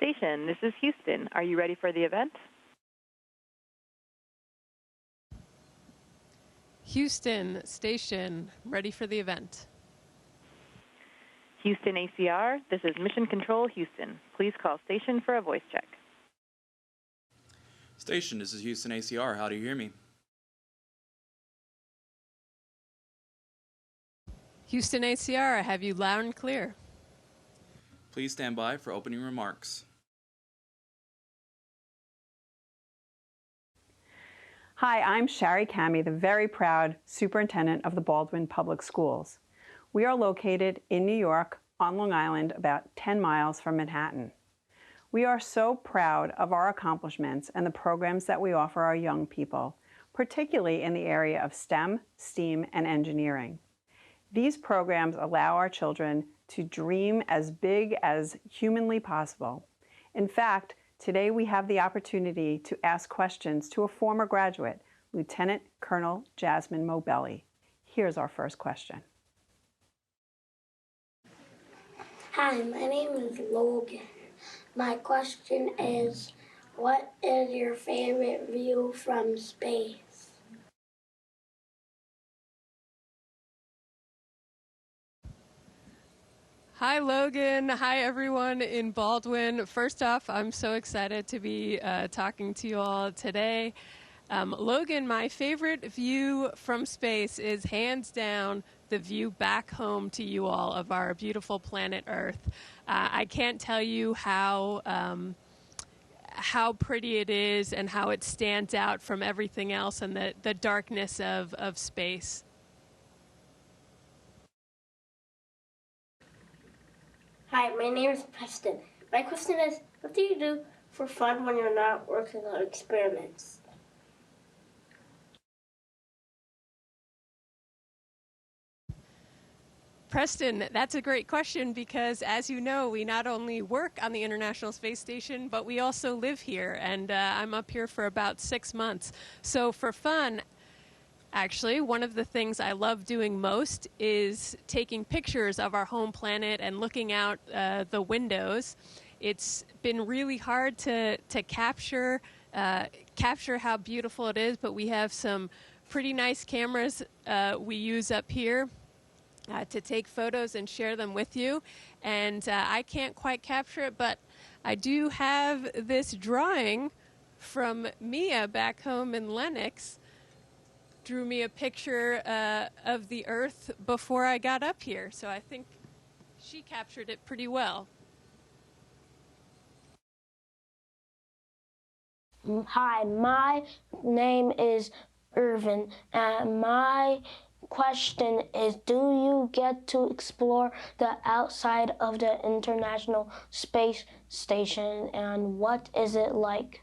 Station, this is Houston. Are you ready for the event? Houston Station, ready for the event. Houston ACR, this is Mission Control Houston. Please call station for a voice check. Station, this is Houston ACR. How do you hear me? Houston ACR, I have you loud and clear. Please stand by for opening remarks. Hi, I'm Shari Cami, the very proud superintendent of the Baldwin Public Schools. We are located in New York on Long Island, about 10 miles from Manhattan. We are so proud of our accomplishments and the programs that we offer our young people, particularly in the area of STEM, STEAM, and engineering. These programs allow our children to dream as big as humanly possible. In fact, today we have the opportunity to ask questions to a former graduate, Lieutenant Colonel Jasmine Mobelli. Here's our first question. Hi, my name is Logan. My question is, what is your favorite view from space? Hi, Logan. Hi, everyone in Baldwin. First off, I'm so excited to be talking to you all today. Logan, my favorite view from space is hands down the view back home to you all of our beautiful planet Earth. I can't tell you how pretty it is and how it stands out from everything else and the darkness of space. Hi, my name is Preston. My question is, what do you do for fun when you're not working on experiments? Preston, that's a great question because, as you know, we not only work on the International Space Station, but we also live here, and I'm up here for about 6 months. So for fun, actually, one of the things I love doing most is taking pictures of our home planet and looking out the windows. It's been really hard to capture how beautiful it is, but we have some pretty nice cameras we use up here to take photos and share them with you. And I can't quite capture it, but I do have this drawing from Mia back home in Lenox. Drew me a picture of the Earth before I got up here, so I think she captured it pretty well. Hi, my name is Irvin, and my question is, do you get to explore the outside of the International Space Station, and what is it like?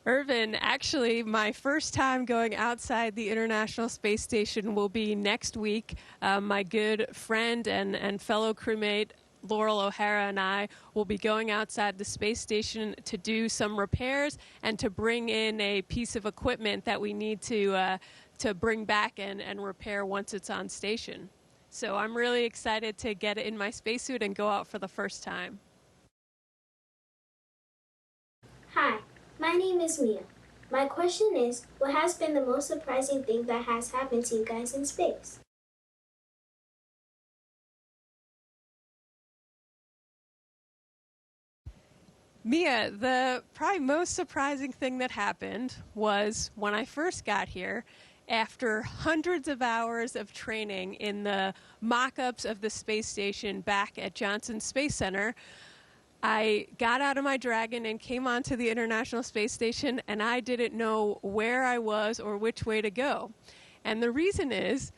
Irvin, actually, my first time going outside the International Space Station will be next week. My good friend and fellow crewmate Laurel O'Hara and I will be going outside the space station to do some repairs and to bring in a piece of equipment that we need to bring back and repair once it's on station. So I'm really excited to get in my spacesuit and go out for the first time. Hi, my name is Mia. My question is, what has been the most surprising thing that has happened to you guys in space? Mia, the probably most surprising thing that happened was when I first got here, after hundreds of hours of training in the mock-ups of the space station back at Johnson Space Center, I got out of my Dragon and came onto the International Space Station, and I didn't know where I was or which way to go. And the reason is,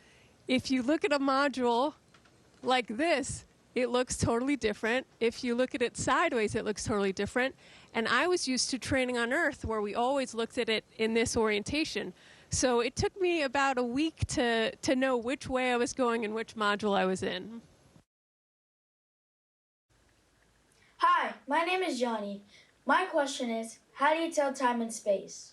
if you look at a module like this, it looks totally different. If you look at it sideways, it looks totally different. And I was used to training on Earth, where we always looked at it in this orientation. So it took me about a week to know which way I was going and which module I was in. Hi, my name is Johnny. My question is, how do you tell time in space?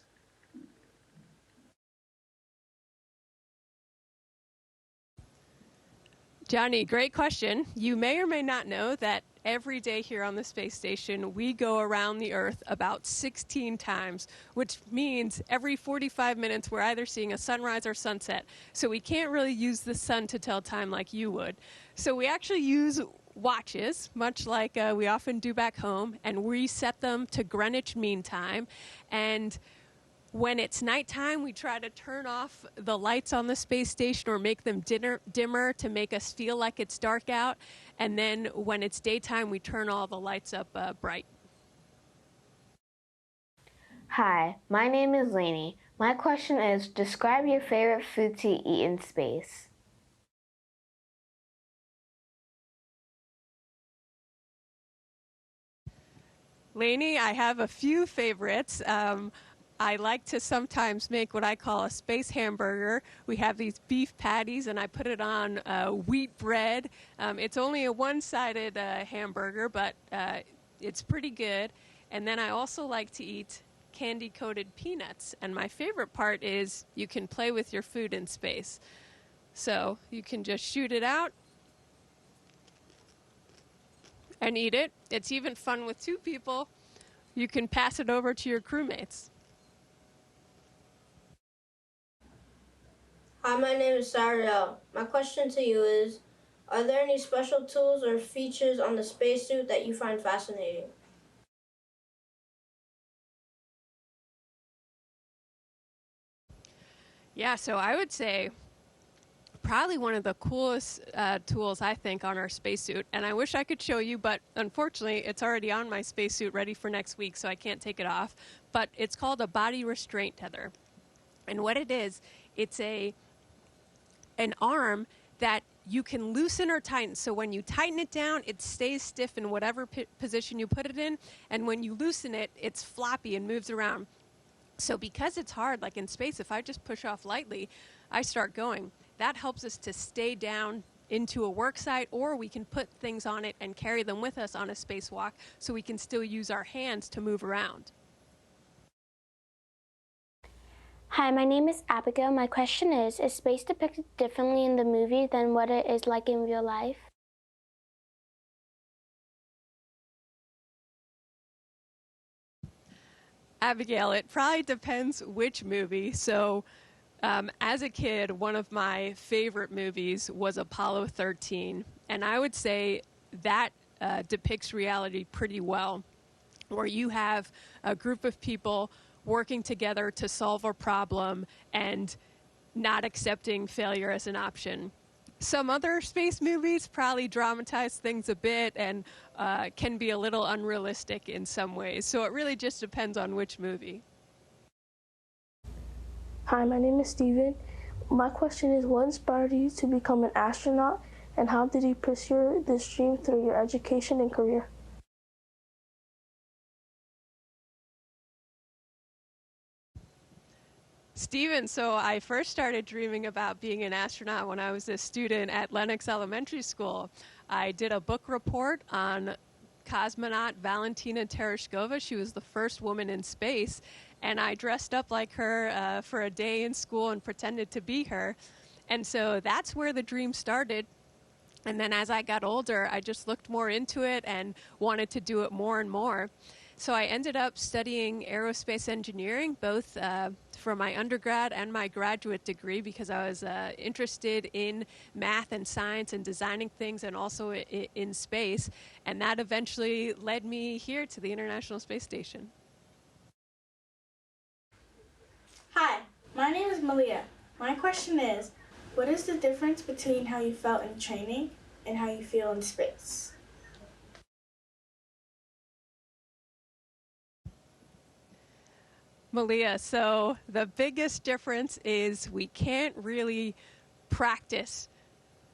Johnny, great question. You may or may not know that every day here on the space station, we go around the Earth about 16 times, which means every 45 minutes we're either seeing a sunrise or sunset. So we can't really use the sun to tell time like you would. So we actually use watches, much like we often do back home, and we set them to Greenwich Mean Time. And when it's nighttime, we try to turn off the lights on the space station or make them dimmer to make us feel like it's dark out. And then when it's daytime, we turn all the lights up bright. Hi, my name is Lainey. My question is, describe your favorite food to eat in space. Lainey, I have a few favorites. I like to sometimes make what I call a space hamburger. We have these beef patties, and I put it on wheat bread. It's only a one-sided hamburger, but it's pretty good. And then I also like to eat candy-coated peanuts. And my favorite part is you can play with your food in space. So you can just shoot it out and eat it. It's even fun with two people. You can pass it over to your crewmates. Hi, my name is Sariel. My question to you is, are there any special tools or features on the spacesuit that you find fascinating? Yeah, so I would say probably one of the coolest tools, I think, on our spacesuit. And I wish I could show you, but unfortunately, it's already on my spacesuit ready for next week, so I can't take it off. But it's called a body restraint tether. And what it is, it's an arm that you can loosen or tighten. So when you tighten it down, it stays stiff in whatever position you put it in. And when you loosen it, it's floppy and moves around. So because it's hard, like in space, if I just push off lightly, I start going. That helps us to stay down into a work site, or we can put things on it and carry them with us on a spacewalk so we can still use our hands to move around. Hi, my name is Abigail. My question is space depicted differently in the movie than what it is like in real life? Abigail, it probably depends which movie. So as a kid, one of my favorite movies was Apollo 13. And I would say that depicts reality pretty well, where you have a group of people working together to solve a problem and not accepting failure as an option. Some other space movies probably dramatize things a bit and can be a little unrealistic in some ways. So it really just depends on which movie. Hi, my name is Steven. My question is, what inspired you to become an astronaut, and how did you pursue this dream through your education and career? Steven, so I first started dreaming about being an astronaut when I was a student at Lenox Elementary School. I did a book report on cosmonaut Valentina Tereshkova. She was the first woman in space, and I dressed up like her for a day in school and pretended to be her. And so that's where the dream started. And then as I got older, I just looked more into it and wanted to do it more and more. So I ended up studying aerospace engineering, both for my undergrad and my graduate degree, because I was interested in math and science and designing things, and also in space. And that eventually led me here to the International Space Station. Hi, my name is Malia. My question is, what is the difference between how you felt in training and how you feel in space? Malia, so the biggest difference is we can't really practice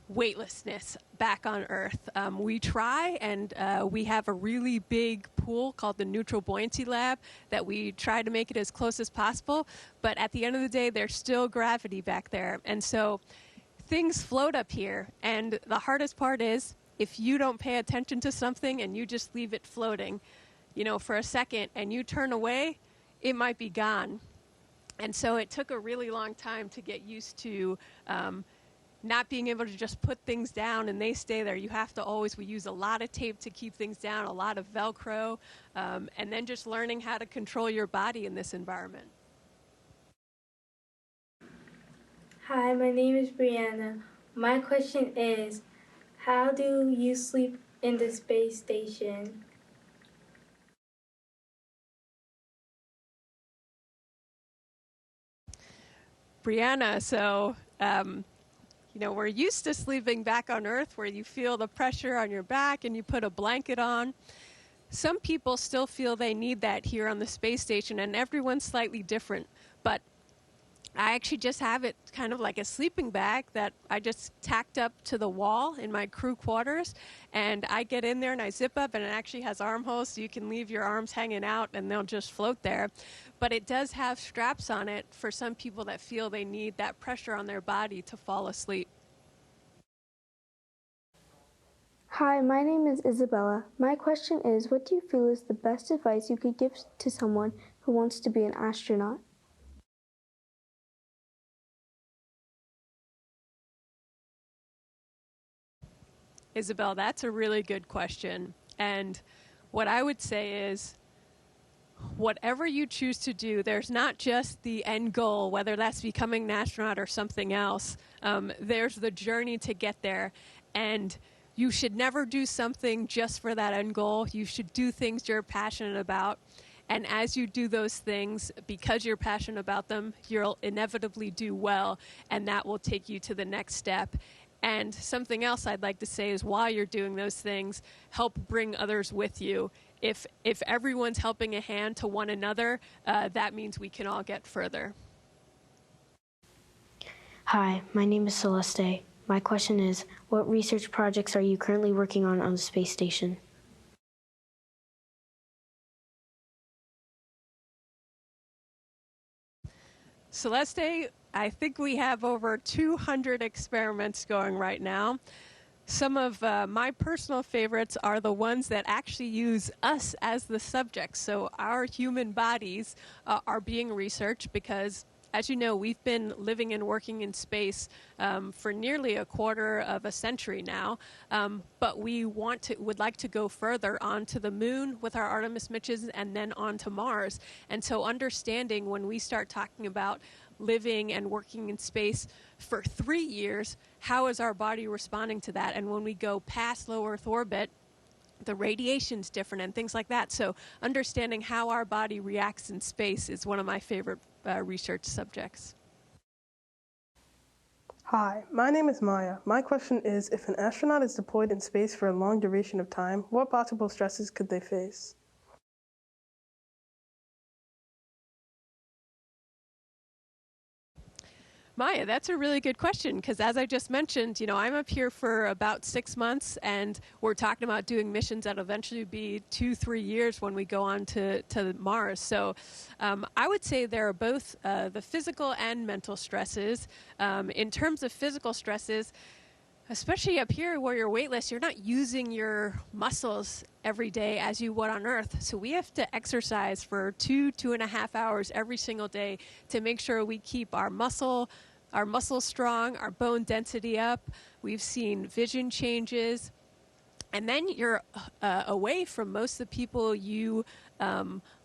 weightlessness back on Earth. We try, and we have a really big pool called the Neutral Buoyancy Lab that we try to make it as close as possible, but at the end of the day, there's still gravity back there. And so things float up here, and the hardest part is if you don't pay attention to something and you just leave it floating, for a second, and you turn away, it might be gone. And so it took a really long time to get used to not being able to just put things down and they stay there. You have to always, we use a lot of tape to keep things down, a lot of Velcro, and then just learning how to control your body in this environment. Hi, my name is Brianna. My question is, how do you sleep in the space station? Brianna, so, we're used to sleeping back on Earth where you feel the pressure on your back and you put a blanket on. Some people still feel they need that here on the space station, and everyone's slightly different. But I actually just have it kind of like a sleeping bag that I just tacked up to the wall in my crew quarters, and I get in there and I zip up, and it actually has armholes so you can leave your arms hanging out and they'll just float there. But it does have straps on it for some people that feel they need that pressure on their body to fall asleep. Hi, my name is Isabella. My question is, what do you feel is the best advice you could give to someone who wants to be an astronaut? Isabel, that's a really good question. And what I would say is, whatever you choose to do, there's not just the end goal, whether that's becoming an astronaut or something else. There's the journey to get there. And you should never do something just for that end goal. You should do things you're passionate about. And as you do those things, because you're passionate about them, you'll inevitably do well, and that will take you to the next step. And something else I'd like to say is, while you're doing those things, help bring others with you. If everyone's helping a hand to one another, that means we can all get further. Hi, my name is Celeste. My question is, what research projects are you currently working on the space station? Celeste, I think we have over 200 experiments going right now. Some of my personal favorites are the ones that actually use us as the subjects. So our human bodies are being researched because, as you know, we've been living and working in space for nearly a quarter of a century now, but we would like to go further onto the moon with our Artemis missions and then onto Mars. And so understanding when we start talking about living and working in space for 3 years, how is our body responding to that? And when we go past low Earth orbit, the radiation's different and things like that. So understanding how our body reacts in space is one of my favorite research subjects. Hi, my name is Maya. My question is, if an astronaut is deployed in space for a long duration of time, what possible stresses could they face? Maya, that's a really good question, because as I just mentioned, I'm up here for about 6 months, and we're talking about doing missions that'll eventually be 2-3 years when we go on to Mars. So I would say there are both the physical and mental stresses. In terms of physical stresses, especially up here where you're weightless, you're not using your muscles every day as you would on Earth. So we have to exercise for 2.5 hours every single day to make sure we keep our muscles strong, our bone density up. We've seen vision changes. And then you're away from most of the people you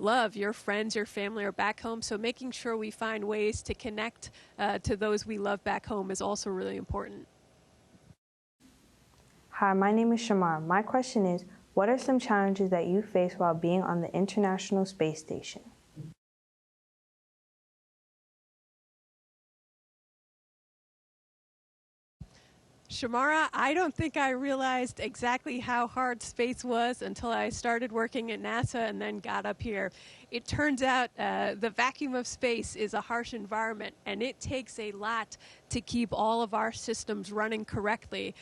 love, your friends, your family are back home. So making sure we find ways to connect to those we love back home is also really important. Hi, my name is Shamar. My question is, what are some challenges that you face while being on the International Space Station? Shamara, I don't think I realized exactly how hard space was until I started working at NASA and then got up here. It turns out the vacuum of space is a harsh environment, and it takes a lot to keep all of our systems running correctly.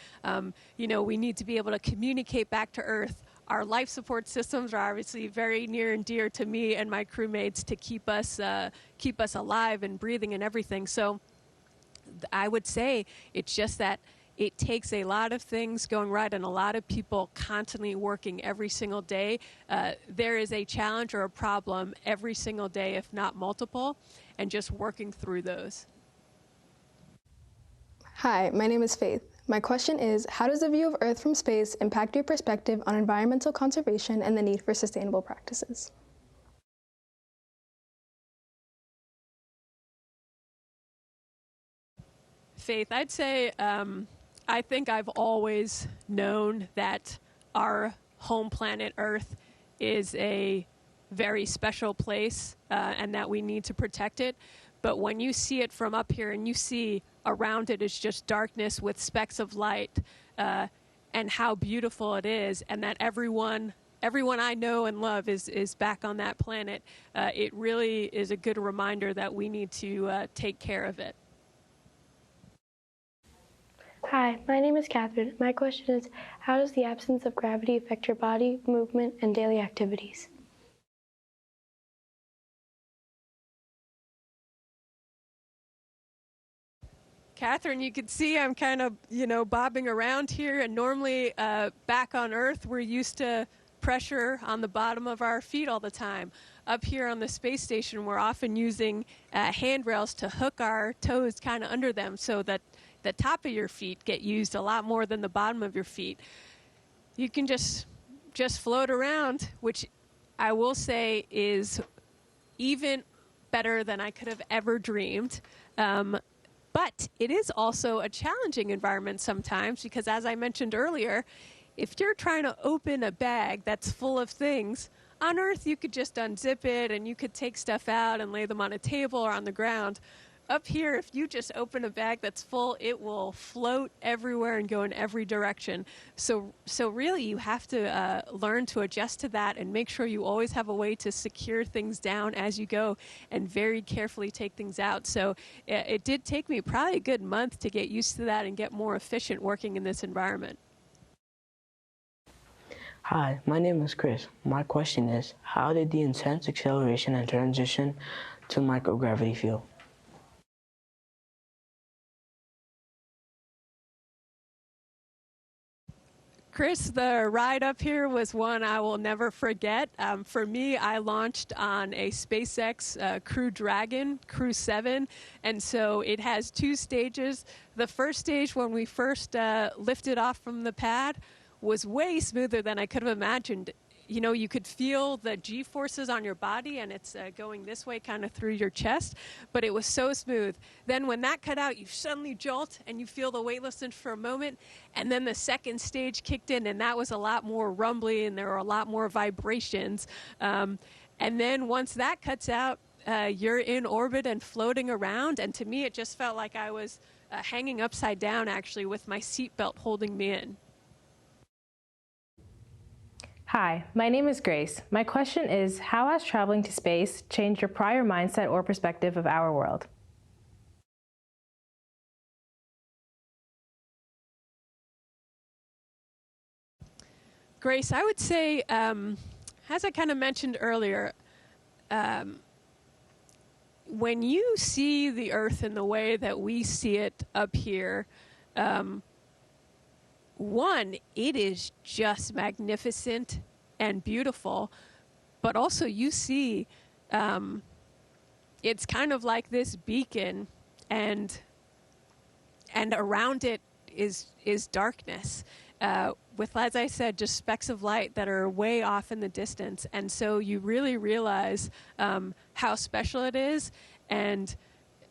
We need to be able to communicate back to Earth. Our life support systems are obviously very near and dear to me and my crewmates to keep us alive and breathing and everything. So I would say it's just that it takes a lot of things going right and a lot of people constantly working every single day. There is a challenge or a problem every single day, if not multiple, and just working through those. Hi, my name is Faith. My question is, how does the view of Earth from space impact your perspective on environmental conservation and the need for sustainable practices? Faith, I'd say I think I've always known that our home planet Earth is a very special place and that we need to protect it. But when you see it from up here and you see around it is just darkness with specks of light and how beautiful it is, and that everyone I know and love is back on that planet, it really is a good reminder that we need to take care of it. Hi, my name is Catherine. My question is, how does the absence of gravity affect your body, movement, and daily activities? Catherine, you can see I'm kind of, bobbing around here, and normally back on Earth, we're used to pressure on the bottom of our feet all the time. Up here on the space station, we're often using handrails to hook our toes kind of under them so that the top of your feet get used a lot more than the bottom of your feet. You can just float around, which I will say is even better than I could have ever dreamed. But it is also a challenging environment sometimes because, as I mentioned earlier, if you're trying to open a bag that's full of things, on Earth you could just unzip it and you could take stuff out and lay them on a table or on the ground. Up here, if you just open a bag that's full, it will float everywhere and go in every direction. So really, you have to learn to adjust to that and make sure you always have a way to secure things down as you go and very carefully take things out. So it did take me probably a good month to get used to that and get more efficient working in this environment. Hi, my name is Chris. My question is, how did the intense acceleration and transition to microgravity feel? Chris, the ride up here was one I will never forget. For me, I launched on a SpaceX Crew Dragon, Crew 7, and so it has two stages. The first stage, when we first lifted off from the pad, was way smoother than I could have imagined. You could feel the G-forces on your body, and it's going this way kind of through your chest, but it was so smooth. Then when that cut out, you suddenly jolt, and you feel the weightlessness for a moment, and then the second stage kicked in, and that was a lot more rumbly, and there were a lot more vibrations. And then once that cuts out, you're in orbit and floating around, and to me, it just felt like I was hanging upside down, actually, with my seatbelt holding me in. Hi, my name is Grace. My question is, how has traveling to space changed your prior mindset or perspective of our world? Grace, I would say, as I kind of mentioned earlier, when you see the Earth in the way that we see it up here, one, it is just magnificent and beautiful, but also you see it's kind of like this beacon, and around it is darkness with, as I said, just specks of light that are way off in the distance. And so you really realize how special it is, and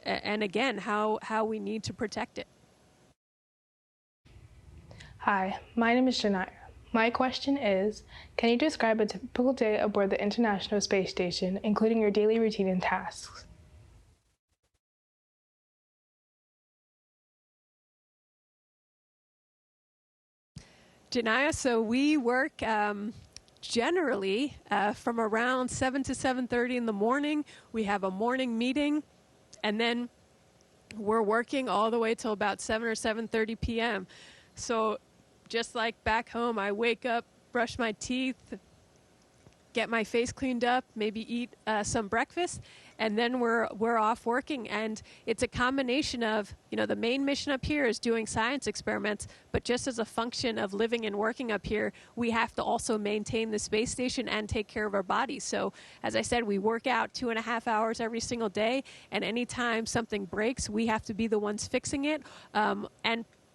again, how we need to protect it. Hi, my name is Janaya. My question is, can you describe a typical day aboard the International Space Station, including your daily routine and tasks? Janaya, so we work generally from around 7 to 7:30 in the morning. We have a morning meeting, and then we're working all the way till about 7 or 7:30 p.m. So just like back home, I wake up, brush my teeth, get my face cleaned up, maybe eat some breakfast, and then we're off working. And it's a combination of, the main mission up here is doing science experiments, but just as a function of living and working up here, we have to also maintain the space station and take care of our bodies. So as I said, we work out 2.5 hours every single day, and anytime something breaks, we have to be the ones fixing it.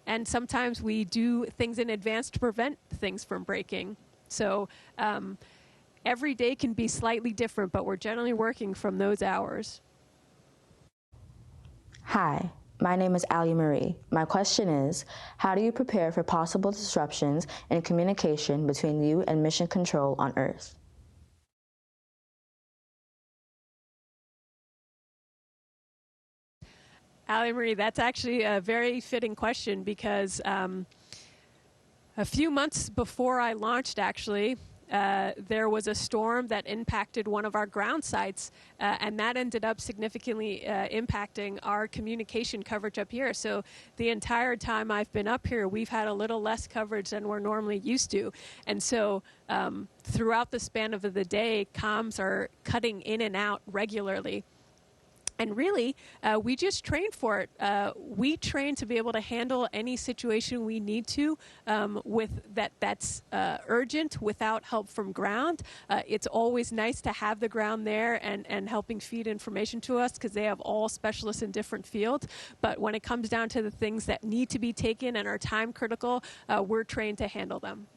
And sometimes we do things in advance to prevent things from breaking. So every day can be slightly different, but we're generally working from those hours. Hi, my name is Allie Marie. My question is, how do you prepare for possible disruptions in communication between you and Mission Control on Earth? Allie Marie, that's actually a very fitting question because a few months before I launched, actually, there was a storm that impacted one of our ground sites, and that ended up significantly impacting our communication coverage up here. So the entire time I've been up here, we've had a little less coverage than we're normally used to. And so throughout the span of the day, comms are cutting in and out regularly. And really, we just train for it. We train to be able to handle any situation we need to with that's urgent without help from ground. It's always nice to have the ground there and helping feed information to us because they have all specialists in different fields. But when it comes down to the things that need to be taken and are time critical, we're trained to handle them.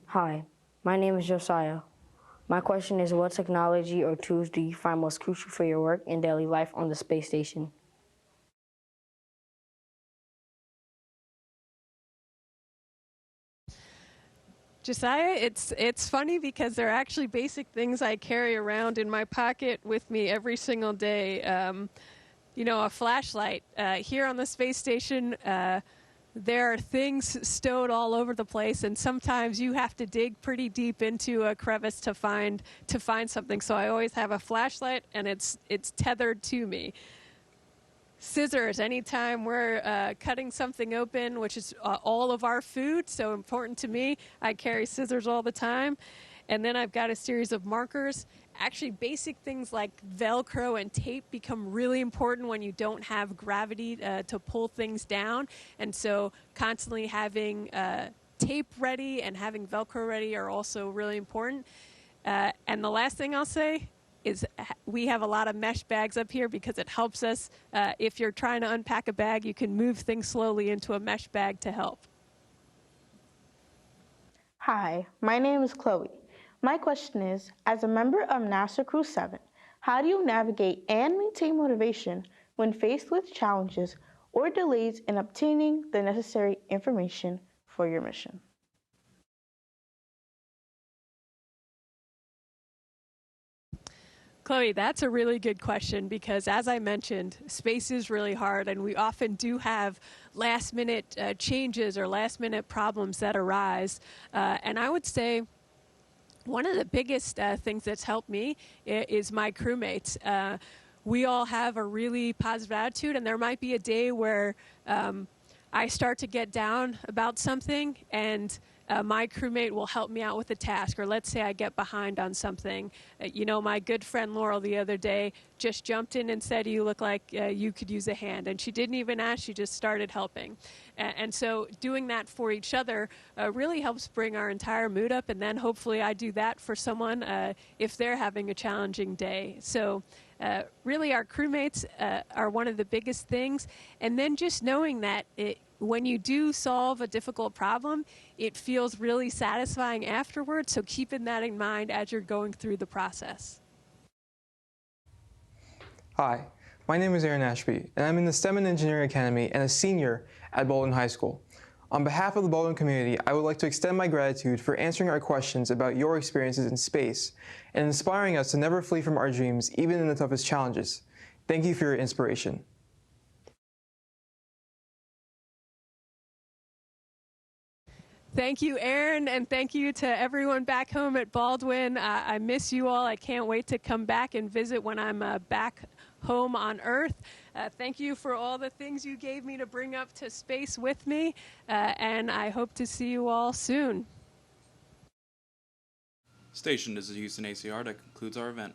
Hi, my name is Josiah. My question is, what technology or tools do you find most crucial for your work and daily life on the space station? Josiah, it's funny because they're actually basic things I carry around in my pocket with me every single day. A flashlight. Here on the space station, there are things stowed all over the place, and sometimes you have to dig pretty deep into a crevice to find something. So I always have a flashlight, and it's tethered to me. Scissors. Anytime we're cutting something open, which is all of our food, so important to me, I carry scissors all the time. And then I've got a series of markers. Actually, basic things like Velcro and tape become really important when you don't have gravity to pull things down. And so constantly having tape ready and having Velcro ready are also really important. And the last thing I'll say is we have a lot of mesh bags up here because it helps us. If you're trying to unpack a bag, you can move things slowly into a mesh bag to help. Hi, my name is Chloe. My question is, as a member of NASA Crew 7, how do you navigate and maintain motivation when faced with challenges or delays in obtaining the necessary information for your mission? Chloe, that's a really good question because, as I mentioned, space is really hard, and we often do have last-minute changes or last-minute problems that arise. And I would say one of the biggest things that's helped me is my crewmates. We all have a really positive attitude, and there might be a day where I start to get down about something, and my crewmate will help me out with a task. Or let's say I get behind on something. My good friend Laurel the other day just jumped in and said, "You look like you could use a hand." And she didn't even ask, she just started helping. And so doing that for each other really helps bring our entire mood up. And then hopefully I do that for someone if they're having a challenging day. So really our crewmates are one of the biggest things. And then just knowing that when you do solve a difficult problem, it feels really satisfying afterwards. So keeping that in mind as you're going through the process. Hi, my name is Aaron Ashby, and I'm in the STEM and Engineering Academy and a senior at Baldwin High School. On behalf of the Baldwin community, I would like to extend my gratitude for answering our questions about your experiences in space and inspiring us to never flee from our dreams, even in the toughest challenges. Thank you for your inspiration. Thank you, Aaron, and thank you to everyone back home at Baldwin. I miss you all. I can't wait to come back and visit when I'm back home on Earth. Thank you for all the things you gave me to bring up to space with me, and I hope to see you all soon. Station, this is Houston ACR. That concludes our event.